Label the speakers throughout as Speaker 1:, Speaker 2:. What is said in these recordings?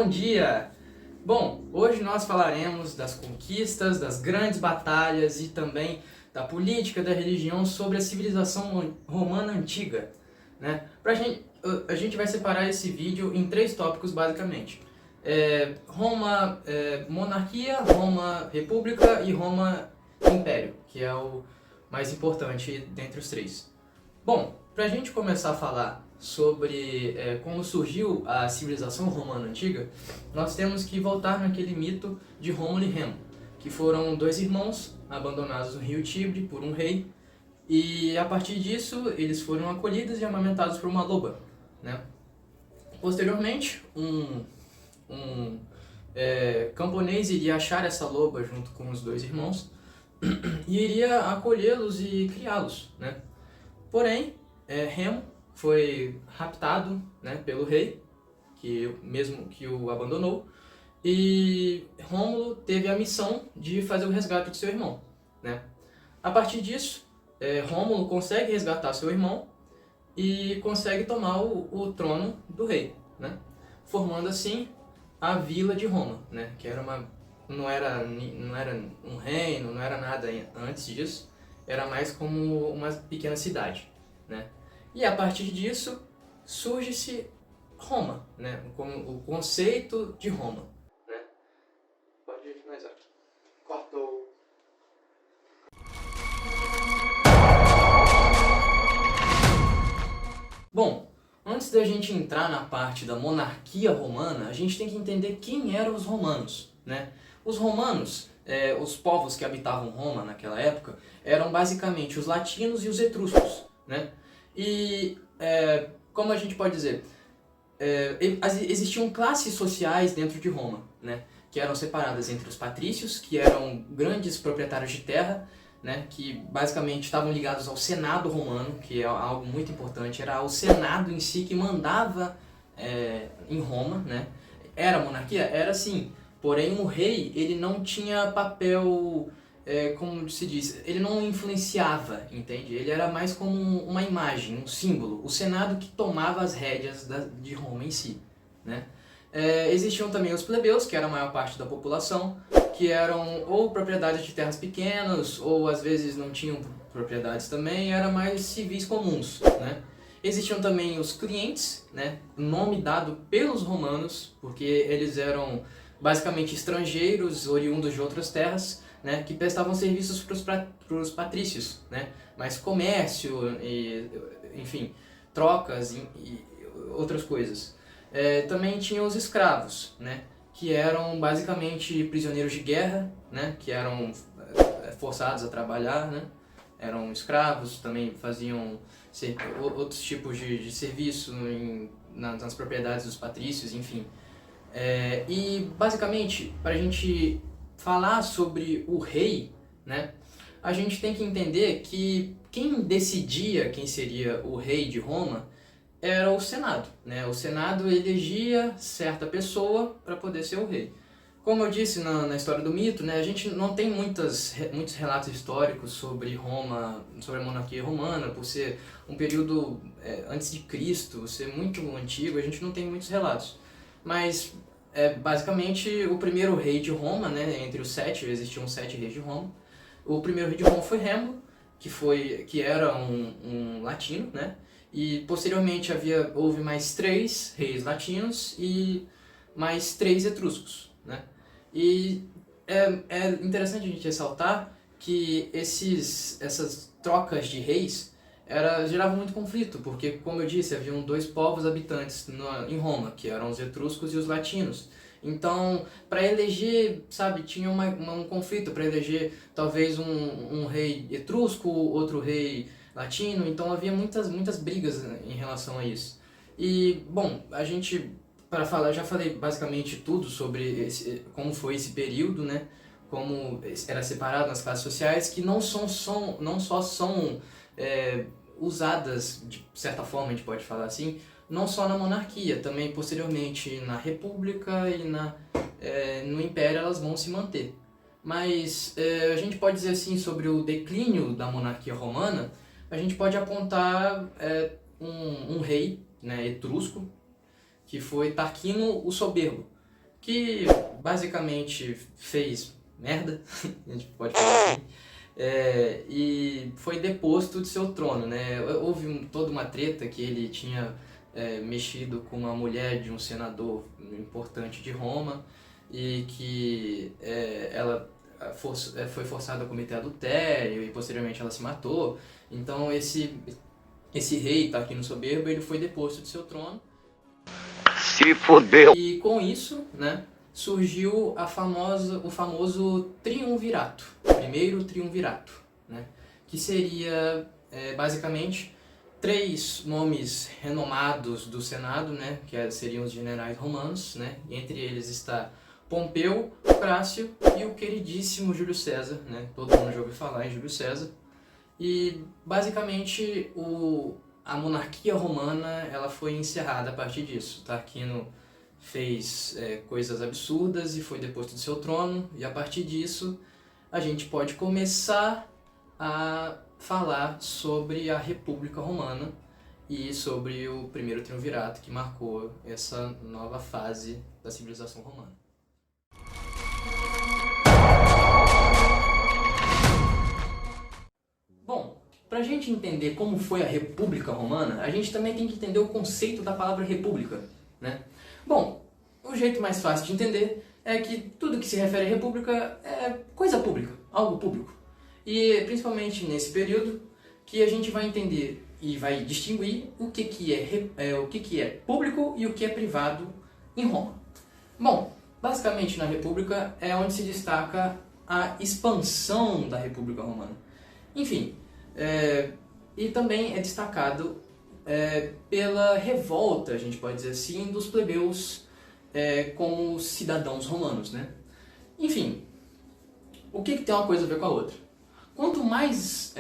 Speaker 1: Bom dia! Bom, hoje nós falaremos das conquistas, das grandes batalhas e também da política, da religião sobre a civilização romana antiga, né? A gente vai separar esse vídeo em três tópicos basicamente. Roma monarquia, Roma república e Roma império, que é o mais importante dentre os três. Bom, para a gente começar a falar sobre como surgiu a civilização romana antiga, nós temos que voltar naquele mito de Rômulo e Remo, que foram dois irmãos abandonados no rio Tibre por um rei, e a partir disso eles foram acolhidos e amamentados por uma loba, né? Posteriormente, um camponês iria achar essa loba junto com os dois irmãos e iria acolhê-los e criá-los, né? Porém, Remo foi raptado, né, pelo rei, mesmo que o abandonou, e Rômulo teve a missão de fazer o resgate de seu irmão, né? A partir disso, Rômulo consegue resgatar seu irmão e consegue tomar o trono do rei, né? Formando assim a Vila de Roma, né? Que não era um reino, não era nada antes disso, era mais como uma pequena cidade, né? E a partir disso surge-se Roma, né? Como o conceito de Roma, né? Pode finalizar. Cortou. Bom, antes da gente entrar na parte da monarquia romana, a gente tem que entender quem eram os romanos, né? Os romanos, os povos que habitavam Roma naquela época, eram basicamente os latinos e os etruscos, né? E, como a gente pode dizer, existiam classes sociais dentro de Roma, né? Que eram separadas entre os patrícios, que eram grandes proprietários de terra, né? Que basicamente estavam ligados ao Senado romano, que é algo muito importante, era o Senado em si que mandava em Roma, né? Era monarquia? Era sim, porém o rei ele não tinha papel... como se diz, ele não influenciava, entende? Ele era mais como uma imagem, um símbolo, o Senado que tomava as rédeas de Roma em si, né? Existiam também os plebeus, que era a maior parte da população, que eram ou propriedades de terras pequenas, ou às vezes não tinham propriedades também, eram mais civis comuns, né? Existiam também os clientes, né? Nome dado pelos romanos, porque eles eram basicamente estrangeiros, oriundos de outras terras, né, que prestavam serviços para os patrícios, né, mas comércio, enfim, trocas e outras coisas. Também tinha os escravos, né, que eram basicamente prisioneiros de guerra, né, que eram forçados a trabalhar, né, eram escravos, também faziam outros tipos de serviço nas propriedades dos patrícios, enfim. E basicamente, para a gente falar sobre o rei, né, a gente tem que entender que quem decidia quem seria o rei de Roma era o Senado, né? O Senado elegia certa pessoa para poder ser o rei. Como eu disse na história do mito, né, a gente não tem muitos relatos históricos sobre Roma, sobre a monarquia romana, por ser um período antes de Cristo, ser muito antigo, a gente não tem muitos relatos. Mas basicamente o primeiro rei de Roma, né, entre os 7, existiam 7 reis de Roma. O primeiro rei de Roma foi Remo, que era um latino, né? E posteriormente houve mais 3 reis latinos e mais 3 etruscos, né? E é interessante a gente ressaltar que essas trocas de reis geravam muito conflito, porque, como eu disse, haviam 2 povos habitantes em Roma, que eram os etruscos e os latinos. Então, para eleger, sabe, tinha um conflito para eleger talvez um rei etrusco, outro rei latino, então havia muitas brigas em relação a isso. E, bom, já falei basicamente tudo sobre como foi esse período, né? Como era separado nas classes sociais, que não só são usadas de certa forma, a gente pode falar assim, não só na monarquia, também posteriormente na república e no império elas vão se manter. Mas a gente pode dizer assim sobre o declínio da monarquia romana, a gente pode apontar um rei, né, etrusco, que foi Tarquino o Soberbo, que basicamente fez merda, a gente pode falar assim, e foi deposto de seu trono, né? Houve toda uma treta que ele tinha mexido com uma mulher de um senador importante de Roma e que ela foi forçada a cometer adultério e posteriormente ela se matou. Então esse rei Tarquínio Soberbo, ele foi deposto de seu trono.
Speaker 2: Se fodeu!
Speaker 1: E com isso, né, surgiu o famoso triunvirato, o primeiro triunvirato, né, que seria basicamente 3 nomes renomados do Senado, né, que seriam os generais romanos, né, entre eles está Pompeu, Crácio e o queridíssimo Júlio César, né, todo mundo já ouviu falar em Júlio César. E basicamente a monarquia romana ela foi encerrada a partir disso. Tarquino fez coisas absurdas e foi deposto do seu trono, e a partir disso a gente pode começar a falar sobre a República Romana e sobre o primeiro triunvirato que marcou essa nova fase da civilização romana. Bom, para a gente entender como foi a República Romana, a gente também tem que entender o conceito da palavra república, né? Bom, o jeito mais fácil de entender é que tudo que se refere à república é coisa pública, algo público. E principalmente nesse período que a gente vai entender e vai distinguir o que é público e o que é privado em Roma. Bom, basicamente na República é onde se destaca a expansão da República Romana. Enfim, e também é destacado pela revolta, a gente pode dizer assim, dos plebeus como cidadãos romanos, né? Enfim, o que tem uma coisa a ver com a outra? Quanto mais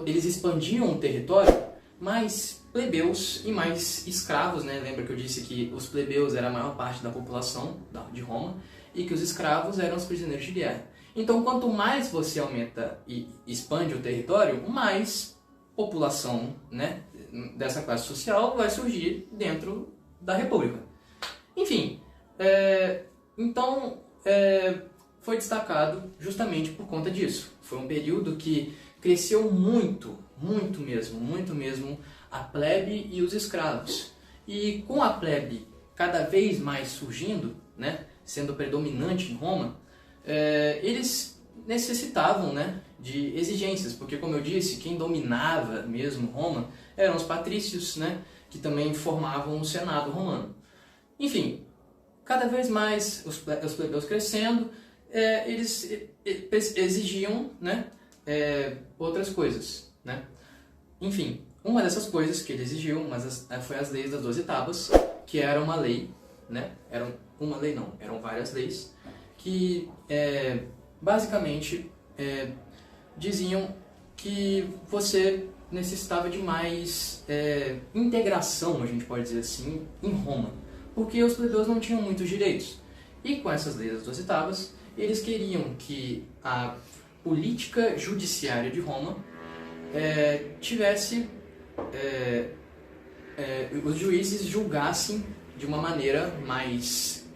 Speaker 1: eles expandiam o território, mais plebeus e mais escravos, né? Lembra que eu disse que os plebeus eram a maior parte da população de Roma e que os escravos eram os prisioneiros de guerra. Então, quanto mais você aumenta e expande o território, mais população, né, dessa classe social vai surgir dentro da República. Enfim, então foi destacado justamente por conta disso. Foi um período que cresceu muito mesmo, a plebe e os escravos. E com a plebe cada vez mais surgindo, né, sendo predominante em Roma, eles necessitavam, né, de exigências, porque, como eu disse, quem dominava mesmo Roma eram os patrícios, né, que também formavam o Senado romano. Enfim, cada vez mais os plebeus crescendo, eles exigiam, né, outras coisas, né? Enfim, uma dessas coisas que ele exigiu foi as leis das 12 tábuas, que era uma lei, né? Eram várias leis, que basicamente diziam que você necessitava de mais integração, a gente pode dizer assim, em Roma, porque os plebeus não tinham muitos direitos. E com essas leis das 12 tábuas, eles queriam que a política judiciária de Roma tivesse os juízes julgassem de uma maneira mais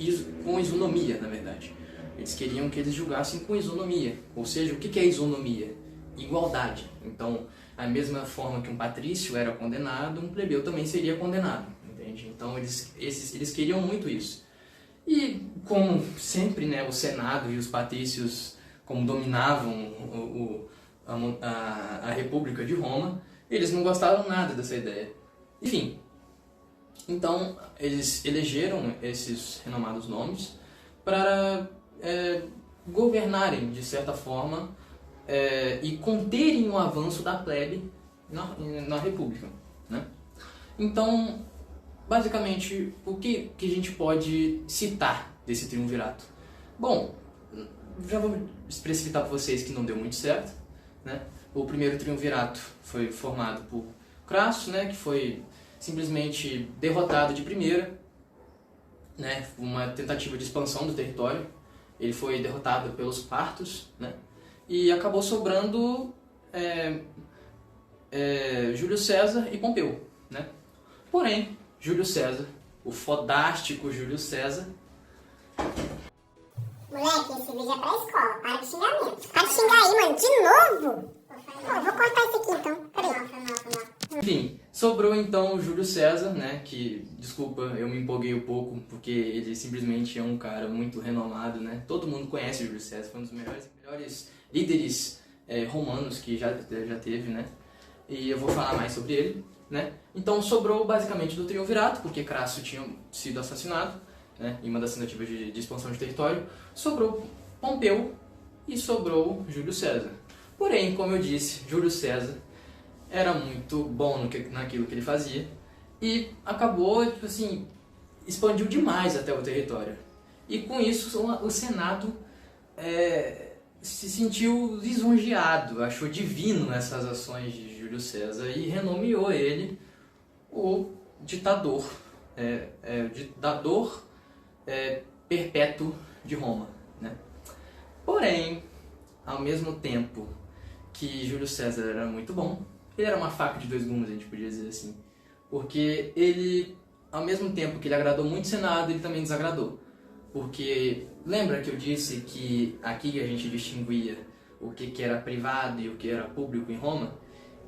Speaker 1: com isonomia, na verdade. Eles queriam que eles julgassem com isonomia. Ou seja, o que é isonomia? Igualdade. Então, a mesma forma que um patrício era condenado, um plebeu também seria condenado. Entende? Então, eles queriam muito isso. E, como sempre, né, o Senado e os patrícios, como dominavam a República de Roma, eles não gostavam nada dessa ideia. Enfim, então eles elegeram esses renomados nomes para governarem, de certa forma, e conterem o avanço da plebe na República, né? Então, basicamente, o que a gente pode citar desse triunvirato? Bom, já vou precipitar para vocês que não deu muito certo, né? O primeiro triunvirato foi formado por Crasso, né, que foi simplesmente derrotado de primeira, né, uma tentativa de expansão do território. Ele foi derrotado pelos partos, né, e acabou sobrando Júlio César e Pompeu, né? Porém, Júlio César, o fodástico Júlio César,
Speaker 3: Moleque, esse vídeo é pra escola. Para de xingamento. Para de xingar aí, mano. De novo? Ó, vou cortar isso aqui então. Peraí.
Speaker 1: Enfim, sobrou então o Júlio César, né, que, desculpa, eu me empolguei um pouco, porque ele simplesmente é um cara muito renomado, né, todo mundo conhece o Júlio César, foi um dos melhores líderes romanos que já teve, né, e eu vou falar mais sobre ele, né. Então sobrou basicamente do triunvirato, porque Crasso tinha sido assassinado, né, em uma das tentativas de expansão de território, sobrou Pompeu e sobrou Júlio César. Porém, como eu disse, Júlio César era muito bom naquilo que ele fazia e acabou, tipo assim, expandiu demais até o território. E com isso o Senado se sentiu lisonjeado, achou divino essas ações de Júlio César e renomeou ele o ditador, perpétuo de Roma, né? Porém, ao mesmo tempo que Júlio César era muito bom, ele era uma faca de dois gumes, a gente podia dizer assim. Porque ele, ao mesmo tempo que ele agradou muito o Senado, ele também desagradou. Porque lembra que eu disse que aqui a gente distinguia o que era privado e o que era público em Roma?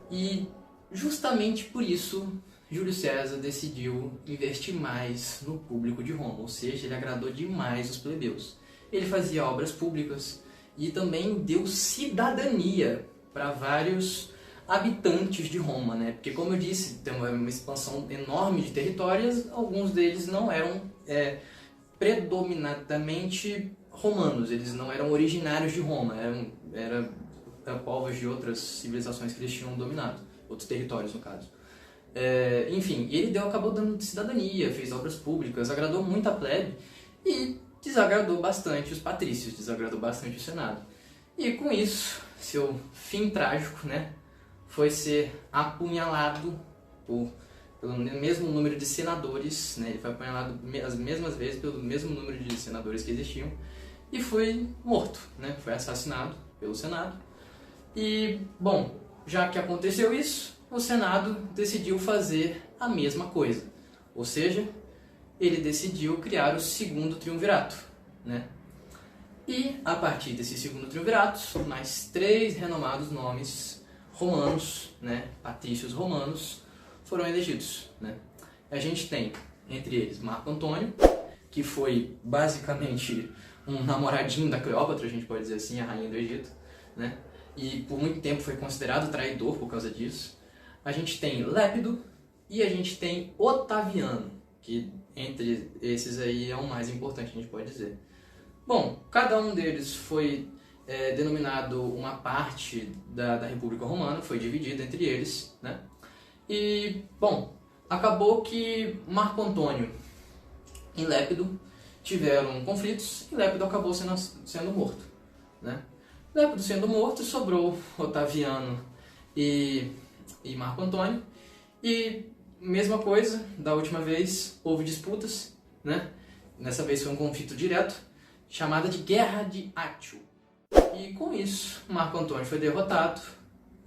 Speaker 1: E justamente por isso Júlio César decidiu investir mais no público de Roma, ou seja, ele agradou demais os plebeus. Ele fazia obras públicas e também deu cidadania para vários habitantes de Roma, né? Porque, como eu disse, tem uma expansão enorme de territórios, alguns deles não eram predominantemente romanos, eles não eram originários de Roma, eram povos de outras civilizações que eles tinham dominado, outros territórios no caso. Enfim, ele acabou dando cidadania, fez obras públicas, agradou muito a plebe e desagradou bastante os patrícios, desagradou bastante o Senado. E com isso, seu fim trágico, né, foi ser apunhalado pelo mesmo número de senadores, né, ele foi apunhalado as mesmas vezes pelo mesmo número de senadores que existiam e foi morto, né, foi assassinado pelo Senado. E, bom, já que aconteceu isso, o Senado decidiu fazer a mesma coisa, ou seja, ele decidiu criar o segundo triunvirato, né? E a partir desse segundo triunvirato, mais 3 renomados nomes romanos, né, patrícios romanos, foram elegidos, né? A gente tem, entre eles, Marco Antônio, que foi basicamente um namoradinho da Cleópatra, a gente pode dizer assim, a rainha do Egito, né? E por muito tempo foi considerado traidor por causa disso. A gente tem Lépido e a gente tem Otaviano, que entre esses aí é o mais importante, a gente pode dizer. Bom, cada um deles foi denominado uma parte da República Romana, foi dividida entre eles, né? E, bom, acabou que Marco Antônio e Lépido tiveram conflitos e Lépido acabou sendo morto, né? Lépido sendo morto, sobrou Otaviano e Marco Antônio. E mesma coisa, da última vez houve disputas, né? Nessa vez foi um conflito direto, chamada de Guerra de Átio. E com isso, Marco Antônio foi derrotado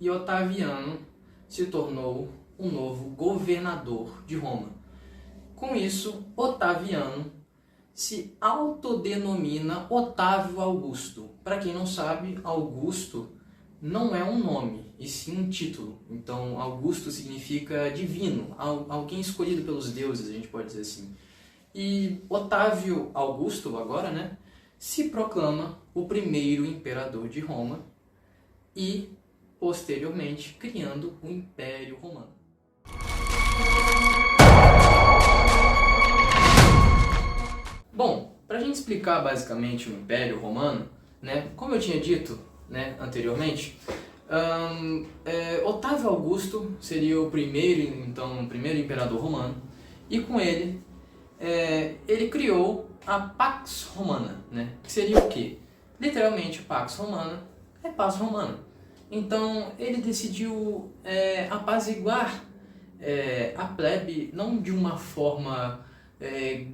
Speaker 1: e Otaviano se tornou o novo governador de Roma. Com isso, Otaviano se autodenomina Otávio Augusto. Para quem não sabe, Augusto não é um nome, e sim um título. Então, Augusto significa divino, alguém escolhido pelos deuses, a gente pode dizer assim. E Otávio Augusto, agora, né, se proclama o primeiro imperador de Roma e, posteriormente, criando o Império Romano. Bom, para a gente explicar basicamente o Império Romano, né, como eu tinha dito, né, anteriormente, Otávio Augusto seria o primeiro imperador romano, e com ele ele criou a Pax Romana, né, que seria o quê? Literalmente, Pax Romana é paz romana. Então ele decidiu apaziguar a plebe não de uma forma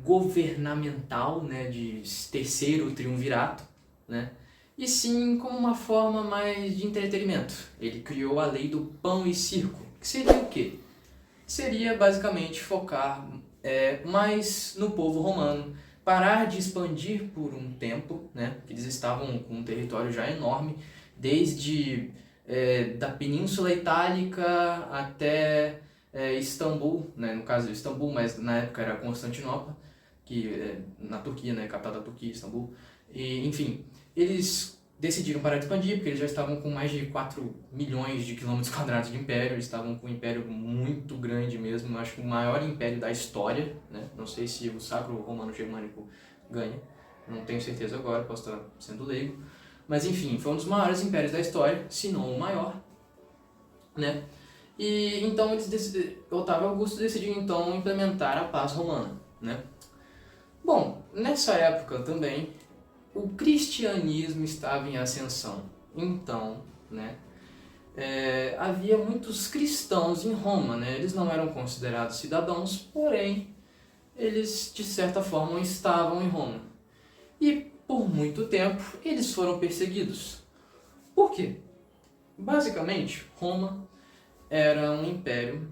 Speaker 1: governamental, né, de terceiro triunvirato, né, e sim como uma forma mais de entretenimento. Ele criou a lei do pão e circo, que seria o quê? Seria basicamente focar mais no povo romano, parar de expandir por um tempo, né? Eles estavam com um território já enorme, desde da Península Itálica até Istambul, né? No caso Istambul, mas na época era Constantinopla, que na Turquia, né? Capital da Turquia, Istambul. E, enfim, eles decidiram parar de expandir, porque eles já estavam com mais de 4 milhões de quilômetros quadrados de império, eles estavam com um império muito grande mesmo, eu acho que o maior império da história, né? Não sei se o Sacro Romano Germânico ganha, não tenho certeza agora, posso estar sendo leigo, mas enfim, foi um dos maiores impérios da história, se não o maior, né? E então Otávio Augusto decidiu então implementar a paz romana, né? Bom, nessa época também o cristianismo estava em ascensão. Então, né, havia muitos cristãos em Roma, né? Eles não eram considerados cidadãos, porém, eles de certa forma estavam em Roma. E por muito tempo eles foram perseguidos. Por quê? Basicamente, Roma era um império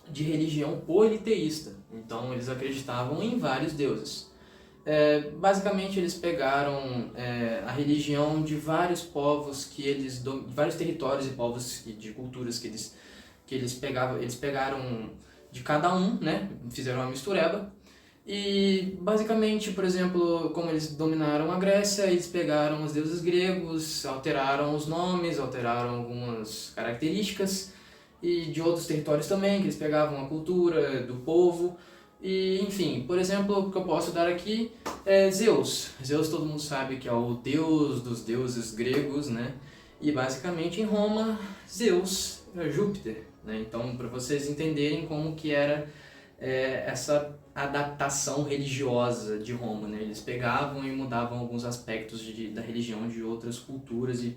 Speaker 1: de religião politeísta. Então, eles acreditavam em vários deuses. Basicamente eles pegaram a religião de vários povos de vários territórios e povos de culturas que eles pegaram de cada um, né? Fizeram uma mistureba e basicamente, por exemplo, como eles dominaram a Grécia, eles pegaram os deuses gregos, alteraram os nomes, alteraram algumas características e de outros territórios também, que eles pegavam a cultura do povo. E, enfim, por exemplo, o que eu posso dar aqui é Zeus. Zeus todo mundo sabe que é o deus dos deuses gregos, né? E basicamente em Roma, Zeus é Júpiter, né? Então, para vocês entenderem como que era essa adaptação religiosa de Roma, né? Eles pegavam e mudavam alguns aspectos da religião de outras culturas e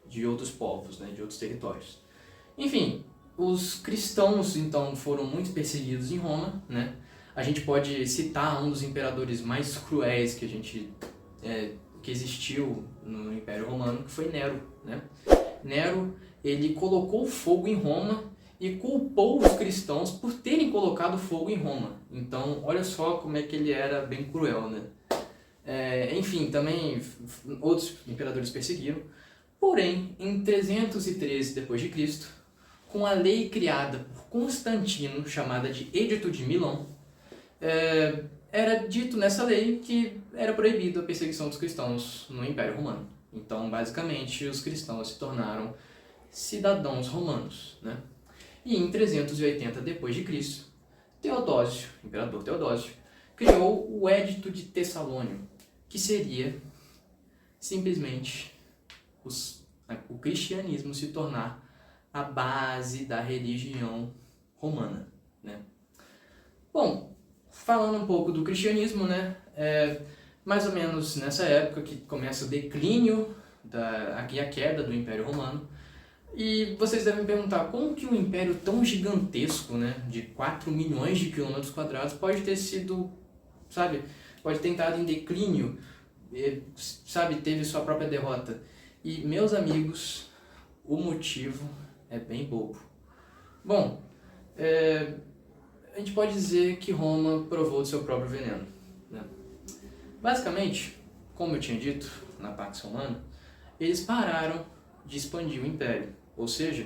Speaker 1: de outros povos, né? De outros territórios. Enfim, os cristãos, então, foram muito perseguidos em Roma, né? A gente pode citar um dos imperadores mais cruéis que existiu no Império Romano, que foi Nero, né? Nero, ele colocou fogo em Roma e culpou os cristãos por terem colocado fogo em Roma. Então, olha só como é que ele era bem cruel, né? Enfim, também outros imperadores perseguiram. Porém, em 313 d.C., com a lei criada por Constantino, chamada de Edito de Milão, era dito nessa lei que era proibido a perseguição dos cristãos no Império Romano. Então, basicamente, os cristãos se tornaram cidadãos romanos, né? E em 380 d.C., Teodósio, imperador Teodósio, criou o Edito de Tessalônio, que seria simplesmente o cristianismo se tornar a base da religião romana, né? Bom, falando um pouco do cristianismo, né? Mais ou menos nessa época que começa o declínio e a queda do Império Romano. E vocês devem perguntar como que um império tão gigantesco, né, de 4 milhões de quilômetros quadrados pode ter sido, sabe, pode ter entrado em declínio, sabe, teve sua própria derrota. E, meus amigos, o motivo é bem bobo. Bom, a gente pode dizer que Roma provou do seu próprio veneno, né? Basicamente, como eu tinha dito na Pax Romana, eles pararam de expandir o império, ou seja,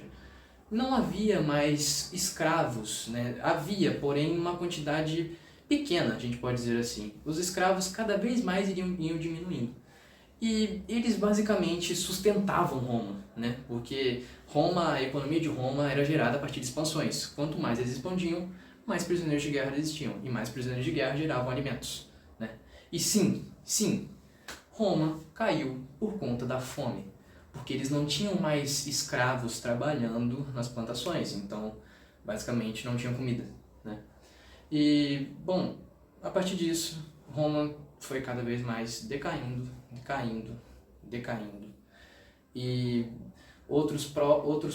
Speaker 1: não havia mais escravos, né? Havia, porém, uma quantidade pequena, a gente pode dizer assim. Os escravos cada vez mais iam diminuindo. E eles basicamente sustentavam Roma, né? Porque a economia de Roma era gerada a partir de expansões. Quanto mais eles expandiam, mais prisioneiros de guerra existiam. E mais prisioneiros de guerra geravam alimentos, né? E sim, Roma caiu por conta da fome. Porque eles não tinham mais escravos trabalhando nas plantações. Então, basicamente, não tinham comida, né? E, bom, a partir disso, Roma foi cada vez mais decaindo. E outros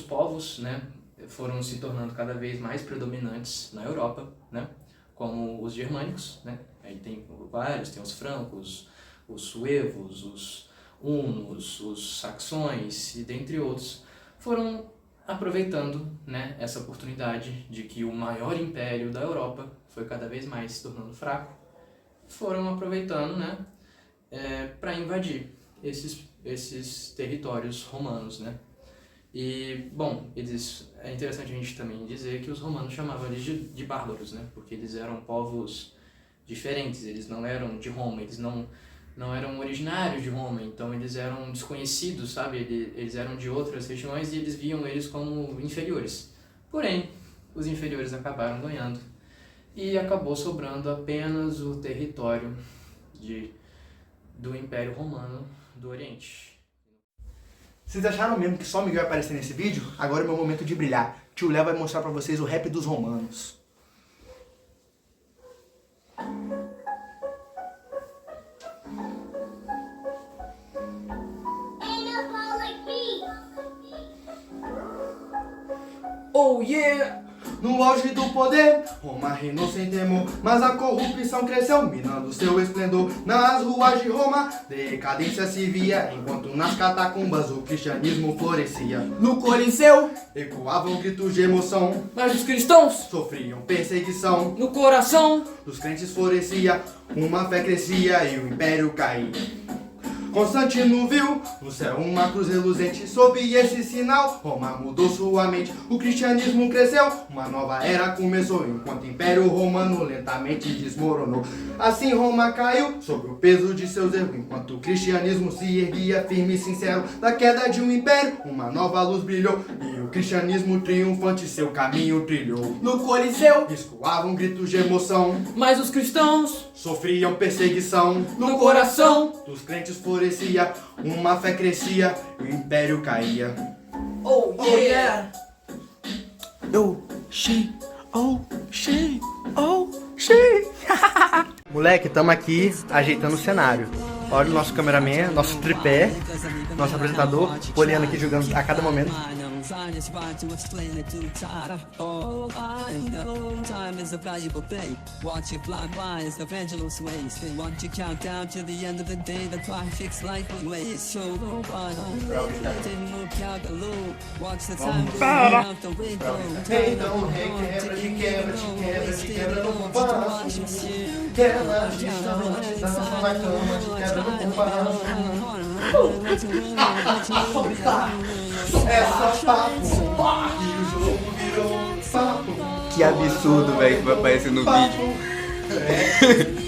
Speaker 1: povos, né, foram se tornando cada vez mais predominantes na Europa, né, como os germânicos, né, aí tem vários, tem os francos, os suevos, os hunos, os saxões e dentre outros, foram aproveitando, né, essa oportunidade de que o maior império da Europa foi cada vez mais se tornando fraco foram aproveitando, né, para invadir esses territórios romanos, né. E, bom, é interessante a gente também dizer que os romanos chamavam eles de bárbaros, né, porque eles eram povos diferentes, eles não eram de Roma, eles não eram originários de Roma, então eles eram desconhecidos, sabe, eles eram de outras regiões e eles viam eles como inferiores. Porém, os inferiores acabaram ganhando e acabou sobrando apenas o território do Império Romano do Oriente.
Speaker 4: Vocês acharam mesmo que só Miguel ia aparecer nesse vídeo? Agora é meu momento de brilhar. Tio Léo vai mostrar pra vocês o rap dos romanos.
Speaker 1: Oh yeah!
Speaker 4: No auge do poder, Roma reinou sem temor, mas a corrupção cresceu, minando seu esplendor. Nas ruas de Roma, decadência se via, enquanto nas catacumbas o cristianismo florescia.
Speaker 1: No Coliseu,
Speaker 4: Ecoavam gritos de emoção,
Speaker 1: mas os cristãos,
Speaker 4: sofriam perseguição.
Speaker 1: no coração,
Speaker 4: Dos crentes florescia, uma fé crescia e o império caía. Constantino viu no céu uma cruz reluzente. Sob esse sinal, Roma mudou sua mente. O cristianismo cresceu, uma nova era começou, enquanto o Império Romano lentamente desmoronou. Assim Roma caiu sob o peso de seus erros, enquanto o cristianismo se erguia firme e sincero. Da queda de um império, uma nova luz brilhou, e o cristianismo triunfante seu caminho trilhou.
Speaker 1: no Coliseu,
Speaker 4: Escoavam gritos de emoção,
Speaker 1: mas os cristãos,
Speaker 4: sofriam perseguição.
Speaker 1: no coração.
Speaker 4: Dos crentes florescia, uma fé crescia e o império caía.
Speaker 1: Oh yeah!
Speaker 4: Oh, she, oh, she, oh, she. Moleque, tamo aqui ajeitando o cenário. Olha o nosso cameraman, nosso tripé, nosso apresentador, olhando aqui, jogando a cada momento.
Speaker 5: I just want to explain it to the tired. Oh, I know time is a valuable thing. Watch it fly by as the pendulum sways. They want you count down to the end of the day. The clock ticks like one way. So low by didn't move calculate. Watch the time go out the window.
Speaker 4: Então, requebra, de quebra, de quebra, de quebra no compasso. Quebra, de chama, de dança na cama, de quebra no compasso. É só papo, e o jogo virou papo.
Speaker 6: Que absurdo, velho, que vai aparecer no vídeo.
Speaker 4: É.